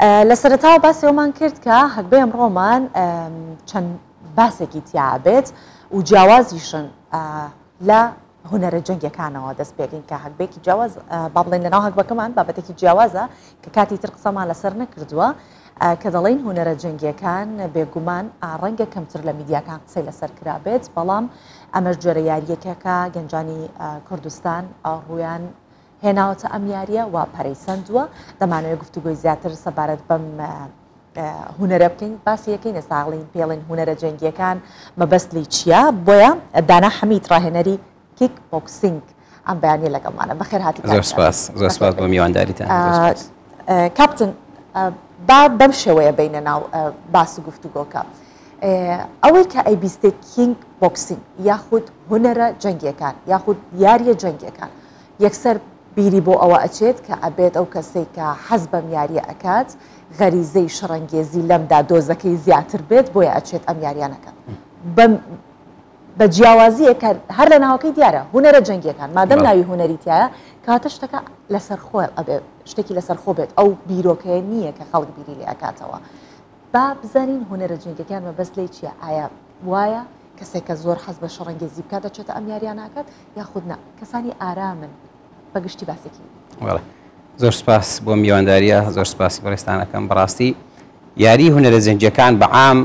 لە سەرەتاوە باسی ئەومان کرد کە هەکبەی ئەمڕۆمان چەند باسێکی تیا بێت و جیاوازیشن لە هونەرە جەنگیەکانەوە دەست پێکەین کە هەکبێکی جیاواز با بڵێن لەناو هەکبەکەمان بابەتێکی جیاوازە کە کاتی تر قسەمان لەسەر نەکردووە کە دەڵێن هونەرە جەنگیەکان بێگومان ڕەنگە کەمتر لە میدیاکان قسەی لەسەر کرابێت بەڵام ئەمەش جۆرە یاریەکەکە گەنجانی کوردستان ڕویان هێناوەتە ئەم یاریە و پەرەیسەندووە دەمانوێت گفتوگۆی زیاتر سەبارەت بەم هونەرە بکەین باسی یەکەین ئێستاڵین پێڵین هونەرە جەنگیەکان مەبەستی چییە بۆیە دانا حەمید ڕاهێنەری کیک بۆکسینگ ئەم بەیانیە لەگەڵمانە بەخێر هاتی زۆر سپاس بۆ میوانداریتان کاپتن با بەم شێوەیە بینە ناو باس و گفتوگۆکە ئەوەی کە ئەیبیستێ کینگ بۆکسینگ یاخود هونەرە جەنگیەکان یاخود یاریە جەنگیەکان یەکسەر بیری بۆ ئەوە ئەچێت کە ئەبێت ئەو کەسێک کە حەز بەم یاریە ئەکات غەریزەی شڕەنگێزی لەمدا دۆزەکەی زیاتر بێت بۆیە ئەچێت ئەم یاریانەکە بە جیاوازیە کە هەر لە ناوەکەی دیارە هونەرە جەنگیەکان مادەم ناوی هونەری تایە کاتە شتەکە لەسەر خۆی ئەبێ شتێکی لەسەر خۆ بێت ئەو بیرۆکەیە نییە کە خەڵک بیری لێ ئەکاتەوە با بزانین هونەرە جەنگیەکان مەبەست لێی چییە ئایا وایە کەسێک کە زۆر حەز بە شەڕەنگێزی بکات دەچێتە ئەم یاریان ناکات یاخود نا کەسانی ئارامن بەگشتی باسێکی زۆر سپاس بۆ میوانداریە زۆر سپاسی بەڕێستانەکەم بەڕاستی یاری هونەرە جەنگیەکان بەعام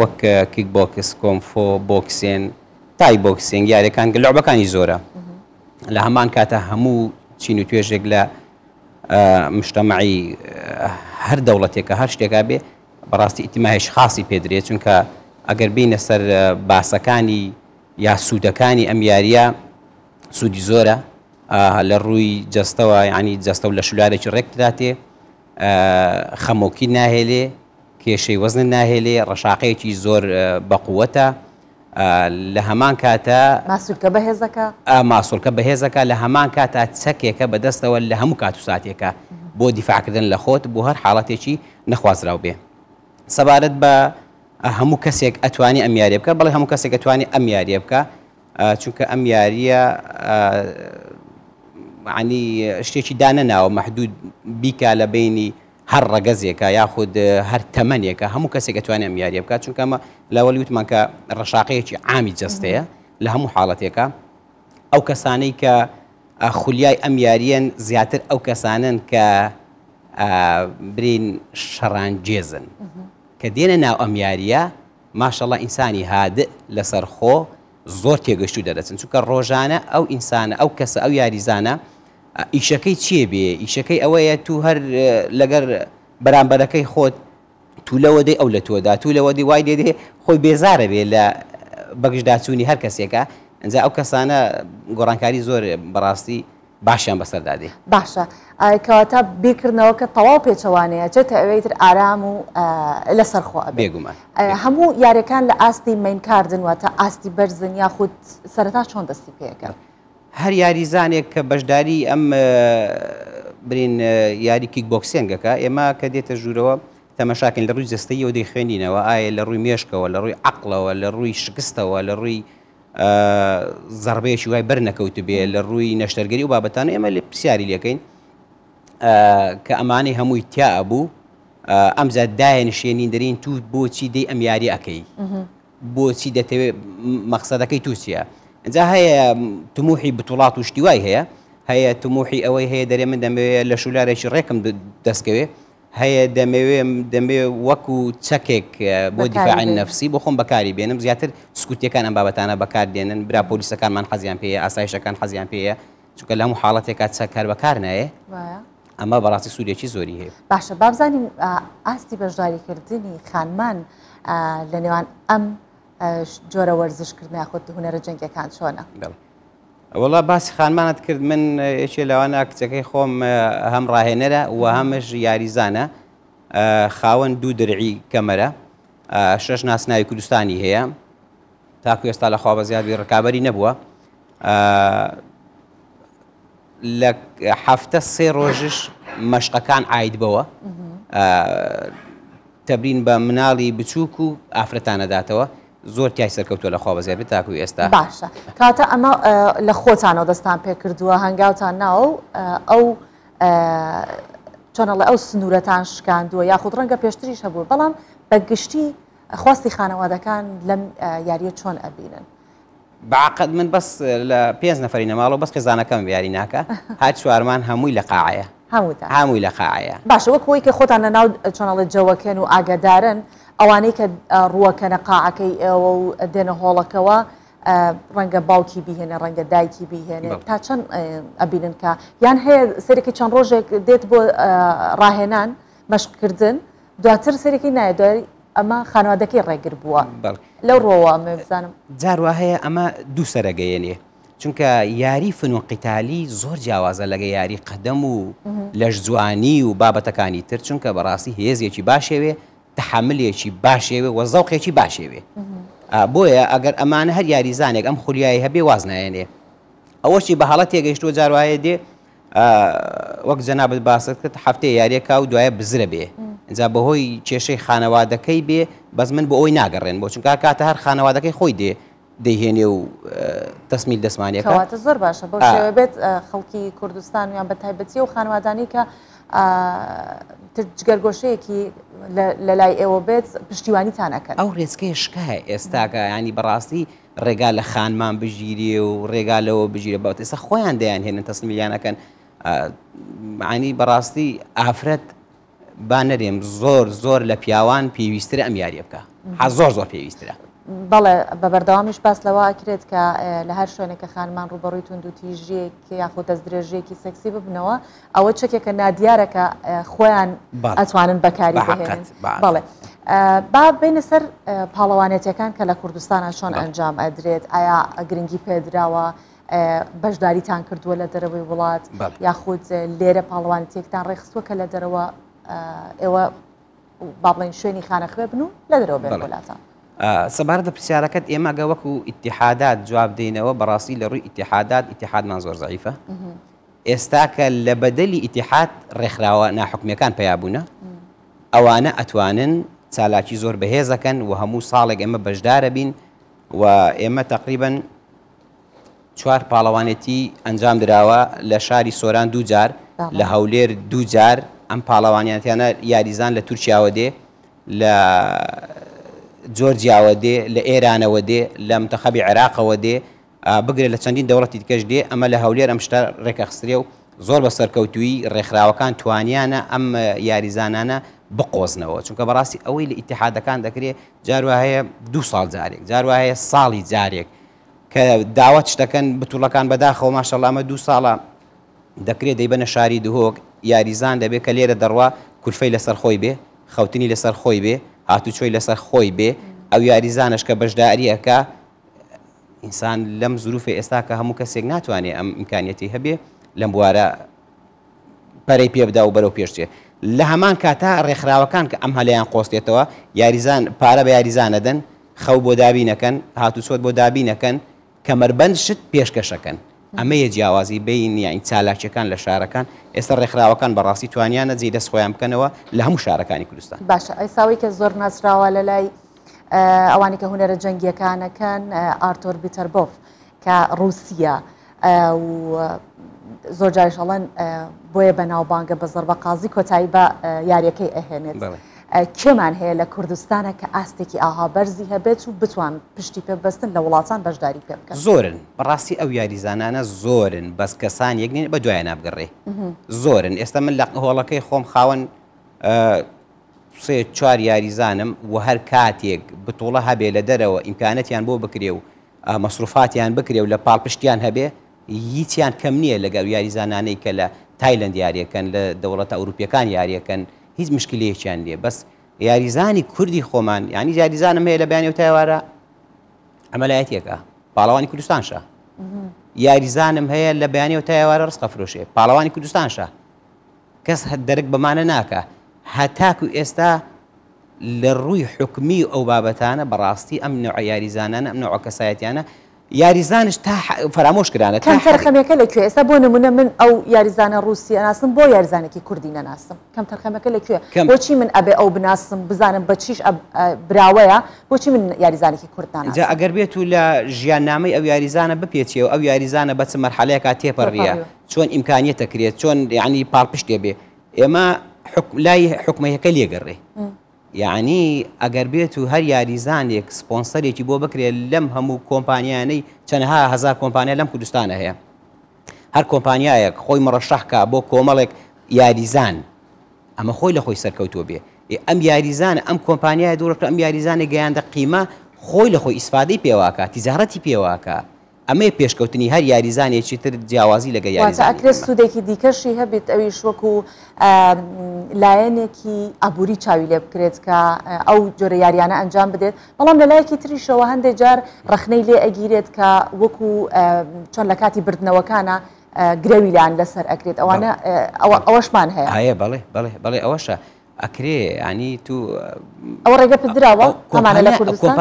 وەک کیک بۆکس کۆمفۆ بۆکسێن تای بۆکسینگ یاریەکان لەعبەکانی زۆرە لە هەمان کاتە هەموو چین و توێژێک لە مشتەمەعی هەر دەوڵەتێکە هەر شتێکا بێ بەڕاستی ئیتیمایش خاصی پێدرێت چونکە ئەگەر بینە سەر باسەکانی یا سوودەکانی ئەم یاریە سوودی زۆرە لە ڕووی جەستەوە ینی جەستە و لە شولارێکی ڕێکداتێ خەمۆکی ناهێلێ کێشەی وەزن ناهێلێ ڕەشاقەیەکی زۆر بەقووەتە لە هەمان کاتە ماسوولکە بەهێزەکە لە هەمان کاتە چەکێکە بەدەستەوە لە هەموو کات و ساتێکە بۆ دیفاعکردن لە خۆت بۆ هەر حاڵەتێکی نەخوازراو بێ سەبارەت بە هەموو کەسێک ئەتوانی ئەم یاریە بکە بەڵێ هەموو کەسێک ئەتوانی ئەم یاریە بکە چونکە ئەم یاریە عنی شتێکی دانەناوە مەحدود بیکە لە بینی هەر ڕەگەزێکە یاخود هەر تەمەنێکە هەموو کەسێک ئەتوانێت ئەم یاریە بکات چونکە ئەمە لەوەلی وتمان کە ڕەشاقەیەکی عامی جەستەیە لە هەموو حاڵەتێکە ئەو کەسانەی کە خولیای ئەم یاریەن زیاتر ئەو کەسانن کە برین شەڕانگێزن کە دێنە ناو ئەم یاریە ماشەڵڵا ئینسانی هادئ لەسەر خۆ زۆر تێگەشت و دەدەچن چونکە ڕۆژانە ئەو ئینسانە ئەو کەسە ئەو یاریزانە ئیشەکەی چیە بێ ئیشەکەی ئەوەیە تو هەر لەگەر بەرامبەرەکەی خۆت تو لەوە دەی ئەو لە تۆدا تو لەوە دی وای دێ خۆی بێزارە بێ لە بەگشتداچوونی هەر کەسێکە ئەنجا ئەو کەسانە گۆڕانکاری زۆر بەڕاستی باشیان بەسەردادێ باشە کەواتە بیرکردنەوە کە تەواو پێچەوانەیە چێتە ئەوەیتر ئارام و لەسەر خۆ بێگومان هەموو یاریەکان لە ئاستی مینکاردن واتە ئاستی بەرزن یاخود سەرەتا چۆن دەستی پێەکەن هەر یاریزانێک کە بەشداری ئەم برین یاری کیک بۆکسینگەکە ئێمە کە دێتە ژوورەوە تەمەشاکەین لە ڕووی جەستەیەوە دەیخوێنینەوە ئایا لە ڕووی مێشکەوە لە ڕووی عەقڵەوە لە ڕووی شکستەوە لە ڕووی زەربەیەکی وای بەرنەکەوت بێ لە ڕووی نەشتەرگەری و بابەتانە ئێمە لێ پرسیاری لەکەین کە ئەمانەی هەمووی تیا ئەبوو ئەمجا داهێنشێنین دەرین تو بۆچی دەی ئەم یاری ئەەکەی بۆچی دەتەوێت مەقسەدەکەی تو چییە ئەجا هەیە تموحی بتوڵات و شتیوای هەیە تموحی ئەوەی هەیە دەرێ من دەمەوێت لە شولارێکی ڕێکم دەستکەوێ هەیە دەمەوێت وەکو چەکێک بۆ دیفاعی نەفسی بۆ خۆم بەکاری بێنم زیاتر سکوتیەکان ئەم بابەتانە بەکاردێنن برا پۆلیسەکانمان حەزیان پێیە ئاسایشەکان حەزیان پێیە چونکە لە هەموو حاڵەتێکات چەکار بەکار نایە ئەمە بەڕاستی سوودێکی زۆری هەیە باشە بابزانین ئاستی بەشداریکردنی خانمان لە نێوان ئەم جۆرە وەرزشکردن یاخود هونەرە جەنگیەکان چۆنە وەڵا باسی خانمانت کرد من یەکێ لەوانە کچەکەی خۆم هەم ڕاهێنەرە و هەمش یاریزانە خاوەن دوو درعی کەمەرە 6 ناسناوی کوردستانی هەیە تاکو ئێستا لە خوا بەزیادی ڕکابەری نەبووە لە هەفتە 3 ڕۆژش مەشقەکان عاید بەوە تەبرین بە مناڵی بچووک و ئافرەتانەداتەوە زۆر تای سەرکەوتووە لە خوا بەزیاد تاکو ئێستا باشە کاتە ئەمە لە خۆتانەوە دەستان پێ کردووە هەنگاوتان ناو ئەو چۆنەڵە ئەو سنوورەتان شکاندووە یاخود ڕەنگە پێشتریش هەبوو بەڵام بەگشتی خواستی خانەوادەکان لەم یاریە چۆن ئەبینن بعقد من بەس لە 5 نەفەری نەماڵەوە بەس خێزانەکەم یاری ناکە هات چوارمان هەمووی لە قاعەیە هەمووی لە قاعەیە باشە وەکەوەی کە خۆتان لەناو چۆنەڵە جەوەکەن و ئاگادارن ئەوانەی کە ڕووەکەنە قاعەکەی ئێوە و دێنە هۆڵەکەوە ڕەنگە باوکی بیهێنە ڕەنگە دایکی بیهێنێ تا چەند ئەبینن کە یان هەیە سەرێکی چەند ڕۆژێک دێت بۆ ڕاهێنان مەشقکردن دواتر سەرێکی نایە دوای ئەمە خانوادەکەی ڕێگر بووە لەو ڕۆوە ئەمە بزانم جاروە هەیە ئەمە دوو سەرەگەیەنێ چونکە یاری فن و قیتالی زۆر جیاوازە لەگە یاری قەدەم و لەش جوانی و بابەتەکانی تر چونکە بەڕاستی هێزێکی باشێوێ تحملێکی باشێوێ وە زەوقێکی باشێوێ بۆیە ئەگەر ئەمانە هەر یاریزانێک ئەم خولیایی هەبێ واز نایەنێ ئەوەشی بە حاڵەت تێگەیشتووە جاروایە دێ وەک جەنابەت باست کرد هەفتەیە یاریەکە و دوایە بزرە بێ ئەجا بەهۆی کێشەی خانەوادەکەی بێ بەس من بۆ ئەوی ناگەڕێن بۆ چونکە کاتە هەر خانەوادەکەی خۆی دەیهێنێ و تەسمیل دەسمانیەکەواتە زۆر باشە بۆ شێوە بێت خەڵکی کوردستان یان بە تایبەتی و خانوادانی کە جگەرگۆشەیەکی لە لای ئێوە بێت پشتیوانیتانەکەن ئەو ڕێزکەی شکایە ئێستاکە ینی بەڕاستی ڕێگا لە خانمان بژیرێ و ڕێگا لەوە بژیرە بەوت ئێستا خۆیان دەیان هێنن تەسمیلیانەکەن عنی بەڕاستی ئافرەت با نەرێم زۆر لە پیاوان پێویسترە ئەم یاریە بکە زۆر پێویسترە بەڵێ بە بەردەوامیش باس لەوە ئەکرێت کە لە هەر شوێنێکە خانمان ڕوبەڕووی تونند و تیژەیەکی یاخود دەست درێژەیەکی سەکسی ببنەوە ئەوە چەکێکە نادیارەکە خۆیان ئەتوانن بەکاری بهێنن بەڵێ با بینە سەر پاڵەوانێتەکان کە لە کوردستانە چۆن ئەنجام ئەدرێت ئایا گرنگی پێدراوە بەشداریتان کردووە لە دەرەوەی وڵات یاخود لێرە پاڵەوانێتێکتان ڕێخستووە کە لە دەرەوە ئێوە با بڵێن شوێنی خانەخوێ بن و لە دەرەوە بێن وڵاتان سەبارەتە پرسیارەکەت ئێمە گە وەکو ئیتیحادات جواب دێنەوە بەڕاستی لە ڕووی ئیتیحادات ئیتیحادمان زۆر زەعیفە ئێستا کە لە بەدەلی ئیتیحاد ڕێکخراوە ناحوکمیەکان پێیابوونە ئەوانە ئەتوانن چالاکی زۆر بەهێزەکەن و هەموو ساڵێک ئێمە بەشدارە بین و ئێمە تقریباً 4 پاڵەوانێتی ئەنجام دراوە لە شاری سۆران 2 جار لە هەولێر 2 جار ئەم پاڵەوانیانیانە یاریزان لە تورکیاوە دێ لە جۆرجیاوە دێ لە ئێرانەوە دێ لە منتەخەبی عێراقەوە دێ بگرێت لە چەندین دەوڵەتی دیکەش دێ ئەمە لە هەولێر ئەم شتە ڕێکەخسترێ و زۆر بە سەرکەوتووی ڕێکخراوەکان توانیانە ئەم یاریزانانە بقۆزنەوە چونکە بەڕاستی ئەوەی لە ئیتیحادەکان دەکرێت جاروە هەیە 2 ساڵ جارێک جاروە هەیە ساڵی جارێک کە داوەت شتەکەن بتوڵەکان بەداخەوە ماشەڵڵا ئەمە 2 ساڵە دەکرێت دەیبەنە شاری دهۆک یاریزان دەبێت کە لێرە دەڕوا کورفەی لەسەر خۆی بێ خەوتنی لەسەر خۆی بێ هاتوچۆی لەسەر خۆی بێ ئەو یاریزانش کە بەشداریەکە ئینسان لەم زروفی ئێستا کە هەموو کەسێک ناتوانێت ئەم ئیمکانیەتی هەبێ لەم بوارە پەرەی پێ بدا و بەرەو پێشچێ لە هەمان کاتا ڕێکخراوەکان کە ئەم هەلەیان قۆستێتەوە یاریزان پارە بە یاریزانەدەن خەو بۆ دابینەکەن هاتوچۆت بۆ دابینەکەن کەمەربەند شت پێشکەشەکەن ئەمە یە جیاوازی بین یانی چالاکیەکان لە شارەکان ئێستا ڕێکخراوەکان بەڕاستی توانیانە جێی دەست خۆیان بکەنەوە لە هەموو شارەکانی کوردستان باشە ئەیساوی کە زۆر ناسراوە لە لای ئەوانی کە هونەرە جەنگیەکانەکەن ئارتۆر بیتەربۆف کە ڕووسیا زۆر جارشەڵەن بۆیە بەناوبانگە بە زەربە قازی کۆتایی بە یاریەکەی ئەهێنێت کێمان هەیە لە کوردستانە کە ئاستێکی ئاها بەرزی هەبێت و بتوان پشتی پێبەستن لە وڵاتان بەشداری پێ بکەن زۆرن بەڕاستی ئەو یاریزانانە زۆرن بەس کەسان یەکنین بە دوایە نابگەڕێ زۆرن ئێستا من لە هۆڵەکەی خۆم خاوەن 3-4 یاریزانم و هەر کاتێک بتوڵە هەبێ لە دەرەوە ئیمکانەتیان بۆ بکرێ و مەسروفاتیان بکرێ و لە پاڵپشتیان هەبێ هیچیان کەم نییە لەگەڵ یاریزانانەی کە لە تایلند یاریەکەن لە دەوڵەتە ئەوروپیەکان یاریەکەن هیچ مشکلەیەکیان لێ بەس یاریزانی کوردی خۆمان ینی یاریزانم هەیە لە بەیانی و تایوارە ئەمەلایەتێکە پاڵەوانی کوردستانشە یاریزانم هەیە لە بەیانی و تایوارە ڕستقە فرۆشێ پاڵەوانی کوردستانشە کەس دەرک بەمانە ناکە هەتاکو ئێستا لە ڕووی حکمی ئەو بابەتانە بەڕاستی ئەم نوع یاریزانانە ئەم نوع کەسایەتیانە یاریزانش تا فەرامۆش کردانە کەم تەرخەمەکە لەکوێ ئێستا بۆ نمونە من ئەو یاریزانە ڕووسی ئەناسم بۆ یاریزانێکی کوردی نەناسم کەم تەرخەمەکە لەکوێ بۆچی من ئەبێ ئەو بناسم بزانم بە چیش براوەیە بۆچی من یاریزانێکی کورد ناناسم جا ئەگەر بێت و لە ژیاننامەی ئەو یاریزانە بپێچێ و ئەو یاریزانە بە چ مەرحەلەیەکە تێپەڕیە چۆن ئیمکانیەتە کرێت چۆن یعنی پاڵپشتێ بێ ئێمە لای حکومەیەەکە لێگەڕێ یعنی ئەگەر بێت و هەر یاریزانێک سپۆنسەرێکی بۆ بکرێت لەم هەموو کۆمپانیانەی چەندها هزار کۆمپانیا لەم کوردستانە هەیە هەر کۆمپانیایەک خۆی مڕەشەحکە بۆ کۆمەڵێک یاریزان ئەمە خۆی لە خۆی سەرکەوتووە بێ ئەم یاریزانە ئەم کۆمپانیای دوورەکە ئەم یاریزانە گەیاندە قیمە خۆی لە خۆی ئیسفادەی پێواکە تیجارەتی پێواکە ئەمەیە پێشکەوتنی هەر یاریزانێکی تر جیاوازی لەگە یاریزان ئەکرێت سوودێکی دیکەشی هەبێت ئەویش وەکو لایەنێکی ئابووری چاوی لێ بکرێت کە ئەو جۆرە یاریانە ئەنجام بدێت بەڵام لە لایەکی تریشەوە هەندێک جار ڕخنەی لێ ئەگیرێت کە وەکو چۆن لە کاتی بردنەوەکانە گرەوی لاان لەسەر ئەکرێت ئەوانە ئەوەشمان هەیە هەیە بەڵێ ئەوەشە ئەکرێ ینی تو ئەو ڕێگە پدراوە ئەمانە لە کوردستان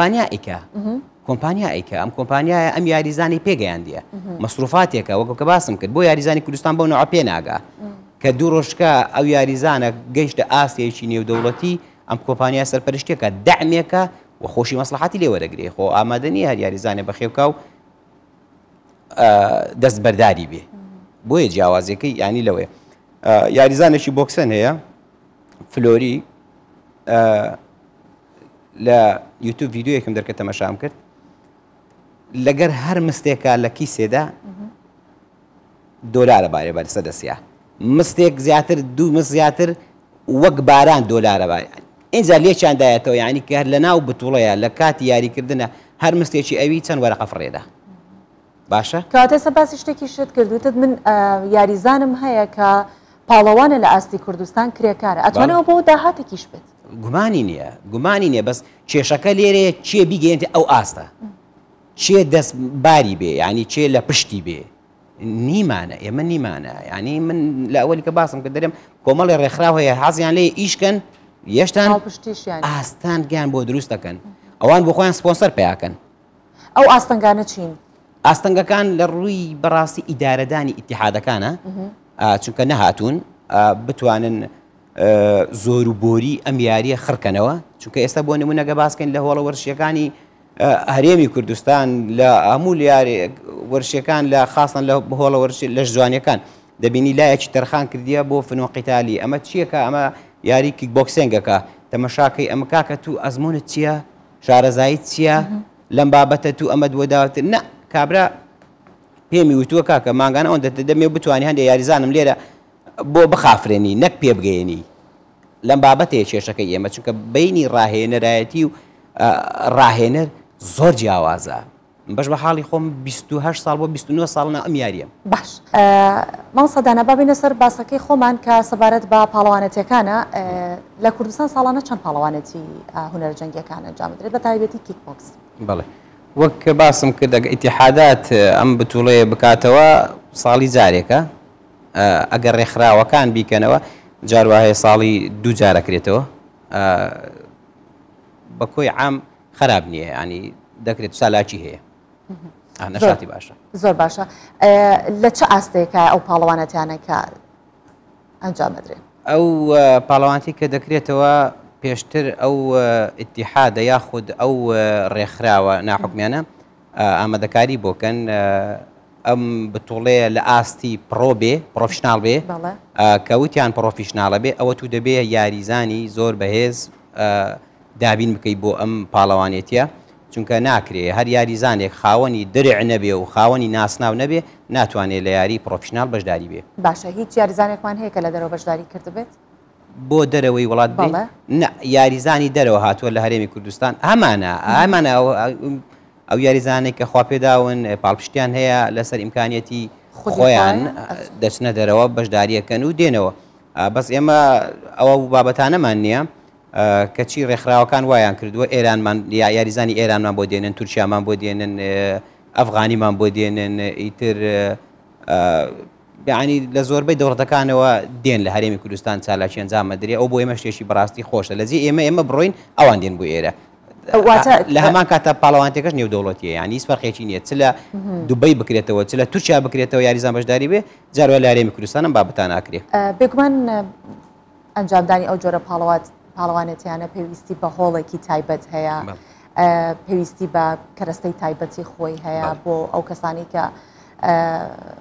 کۆمپانیا ئەیکە ئەم کۆمپانیایە ئەم یاریزانی پێگەیاندیە مەسروفاتێکە وەکو کە باسم کرد بۆ یاریزانی کوردستان بۆ نەوە پێ ناگا کە دوو ڕۆژکە ئەو یاریزانە گەیشتە ئاسیەیەکی نێودەوڵەتی ئەم کۆمپانیا سەرپەرشتێکە دەعمێکە و خۆشی مەسلحاتی لێ وەرەگرێ خۆ ئامادەنی هەر یاریزانێ بەخێوکە و دەست بەرداری بێ بۆیە جیاوازەکەی ینی لەوەیە یاریزانێکی بۆکسن هەیە فلۆری لە یوتیوب ڤیددیوەکەم دەرکە تەمەشام کرد لەگەر هەر مستێکە لە کیسێدا دۆلارە بارێ سەدەسیا مستێک زیاتر دوو مست زیاتر وەک باران دۆلارە بارێ ئینجا لێچاندایەتەوە یعنی کە هەر لە ناو بتوڵەیە لە کاتی یاریکردنە هەر مستێکی ئەوی چەند وەرەقە فڕێدا باشە کاتێسە باسی شتێکی شت کردوتت من یاریزانم هەیە کە پاڵەوانە لە ئاستی کوردستان کرێکارە ئەتوانەوە بۆ داهاتێکیش بێت گومانی نییە بەس کێشەکە لێرەیە چێ بیگەێنێت ئەو ئاستە چێ دەست باری بێ ینی چێ لە پشتی بێ نیمانە ئێمە نیمانە ینی من لە ئەوەی کە باسم کە دەرێم کۆمەڵی ڕێکخراو هەیە حەزیان لێ ئیشکەن یەشتان ئاستان گیان بۆ دروست دەکەن ئەوان بۆ خۆیان سپۆنسەر پیاکەن ئەو ئاستەنگانە چین ئاستەنگەکان لە ڕووی بەڕاستی ئیدارەدانی ئیتیحادەکانە چونکە نەهاتوون بتوانن زۆر و بۆری ئەم یاریە خڕکەنەوە چونکە ئێستا بۆ نمونەگە باسکەین لە هۆڵە وەرشیەکانی هەرێمی کوردستان لە هەموو یاری وەرشیەکان لە خاستن لە هۆڵە وەرشی لە ژوانیەکان دەبینی لایەکی تەرخان کردیە بۆ فنۆقیتالی ئەمە چیەکە ئەمە یاری کیک بۆکسینگەکە تەمەشاکەی ئەمە کاکە تو ئەزمونت چییە شارەزاییت چییە لەم بابەتە تو ئەمە دووەداوتر نە کابرا پێمی وتووە کاکە ماگانە ئەوەندە دەمێ بتوانانی هەندێک یاریزانم لێرە بۆ بخافرێنی نەک پێ بگەێنی لەم بابەتەیە کێشەکەی ئێمە چونکە بینی ڕاهێنەرایەتی و ڕاهێنەر زۆر جیاوازە بەش بە حاڵی خۆم 28 ساڵ بۆ 29 ساڵنا ئەم یاریەم باش ماوسەدانە بابینە سەر باسەکەی خۆمان کە سەبارەت بە پاڵەوانەتەکانە لە کوردستان ساڵانە چەند پاڵەوانەتی هونەرە جەنگیەکانە ئەنجام بدرێت بە تایبەتی کیک بۆکس بەڵێ وەک باسم کرد ئیتیحادات ئەم بتوڵەیە بکاتەوە ساڵی جارێکە ئەگەر ڕێکخراوەکان بیکەنەوە جاروایە ساڵی دوو جارەکرێتەوە بە کۆی عام خراپ نییە ینی دەکرێت سالاکی هەیە نەشاتی باشە زۆر باشە لە چه ئاستەیەکە ئەو پاڵەوانەتیانە کە ئەنجام بدرێت ئەو پاڵەوانتی کە دەکرێتەوە پێشتر ئەو ئیتیحادە یاخود ئەو ڕێکخراوە ناحکمیانە ئامادەکاری بۆکەن ئەم بتوڵەیە لە ئاستی پرۆبێ پرۆفشنال بێ کەوتیان پرۆفیشناڵە بێ ئەوە تو دەبێ یاریزانی زۆر بەهێز دابین بکەیت بۆ ئەم پاڵەوانێتیە چونکە ناکرێ هەر یاریزانێک خاوەنی درع نەبێ و خاوەنی ناسناو نەبێ ناتوانێت لە یاری پرۆفشنال بەشداری بێ باشە هیچ یاریزانێکمان هەیە کە لە دەرەوە بەشداری کرد بێت بۆ دەرەوەی وڵات یاریزانی دەرەوە هاتووە لە هەرێمی کوردستان ئەمانە ئەو یاریزانێک کە خوا پێداون پاڵپشتیان هەیە لەسەر ئیمکانیەتی خۆیان دەچنە دەرەوە بەشداریەکەن و دێنەوە بەس ئێمە ئەوە بابەتانەمان نییە کەچی ڕێکخراوەکان وایان کردووە ئێرانمان یاریزانی ئێرانمان بۆ دێنن تورکیامان بۆ دێنن ئەفغانیمان بۆ دێنن ئیتر یعنی لە زۆربەی دەوڵەتەکانەوە دێن لە هەرێمی کوردستان چالاکی ئەنجامە درێ ئەو بۆ ئێمە شتێکی بەڕاستی خۆشە لەزی ئێمە بڕۆین ئەوان دێن بۆ ئێرە لە هەمان کاتە پاڵەوانتێکەش نێودەوڵەتیە یانی هیچ فەرقێکی نییە چ لە دوبەی بکرێتەوە چ لە تورکیا بکرێتەوە یاریزان بەشداری بێ جاروە لە هەرێمی کوردستانم بابەتان ناکرێ بێگومان ئەنجامدانی ئەو جۆرە پاڵەوانێتیانە پێویستی بە هۆڵێکی تایبەت هەیە پێویستی بە کەرەستەی تایبەتی خۆی هەیە بۆ ئەو کەسانی کە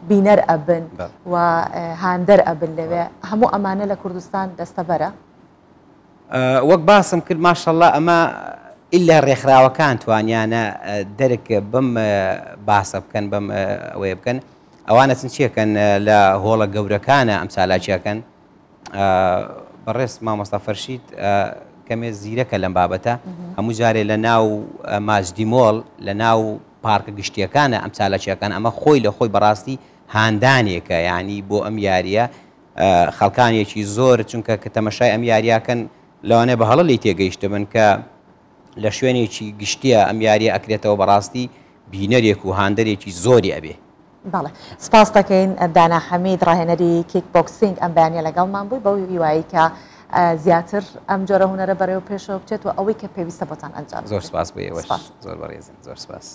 بینەر ئەبن و هاندەر ئەبن لەوێ هەموو ئەمانە لە کوردستان دەستەبەرە وەک باسم کرد ماشەڵڵا ئەمە ئللا ڕێکخراوەکان توانیانە دەرک بم باسە بکەن بەم ئەوەیە بکەن ئەوانە چن چیەکەن لە هۆڵە گەورەکانە ئەم سالاچیەکەن بەڕێز مامۆستا فەرشید کەمێ زیرەکە لەم بابەتە هەموو جارێ لە ناو ماجدیمۆڵ لە ناو پارکە گشتیەکانە ئەم چالاچیەکان ئەمە خۆی لە خۆی بەڕاستی هاندانێکە یعنی بۆ ئەم یاریە خەڵکانێکی زۆر چونکە کە تەمەشای ئەم یاریاکەن لەوانێ بە هەڵە لی تێگەیشتە بن کە لە شوێنێکی گشتیە ئەم یاریە ئەکرێتەوە بەڕاستی بینەرێک و هاندەرێکی زۆری ئەبێ بەڵێ سپاس دەکەین دانا حەمید ڕاهێنەری کیک بۆکسینگ ئەم بەیانیە لەگەڵمان بووی بەو هیوایی کە زیاتر ئەم جۆرە هونەرە بەرەو پێشەوە بچێت و ئەوەی کە پێویستە بۆتان ئەنجام زۆر سپاس بۆ ئێوەش زۆر بەڕێزن زۆر سپاس